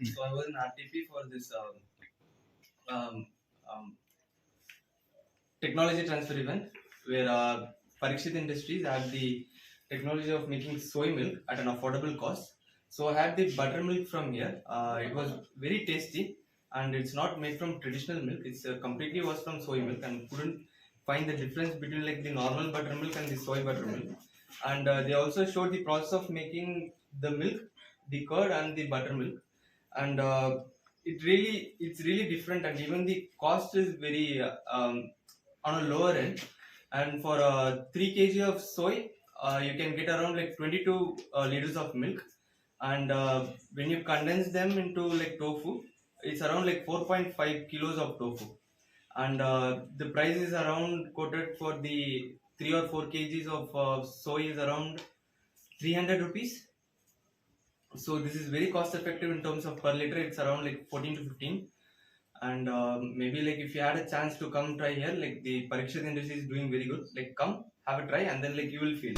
So I was in RTP for this um, um, technology transfer event where Parikshith Industries have the technology of making soy milk at an affordable cost. So I had the buttermilk from here. It was very tasty, and it's not made from traditional milk. It's completely was from soy milk, and couldn't find the difference between like the normal buttermilk and the soy buttermilk. And they also showed the process of making the milk, the curd, and the buttermilk. And it's really different, and even the cost is very on a lower end. And for 3 kg of soy, you can get around like 22 liters of milk. And when you condense them into like tofu, it's around like 4.5 kilos of tofu. And the price is around quoted for the 3 or 4 kgs of soy is around 300 rupees. So this is very cost effective in terms of per liter. It's around like 14 to 15. And maybe like if you had a chance to come try here, like the Parikshith industry is doing very good. Like come have a try, and then like you will feel.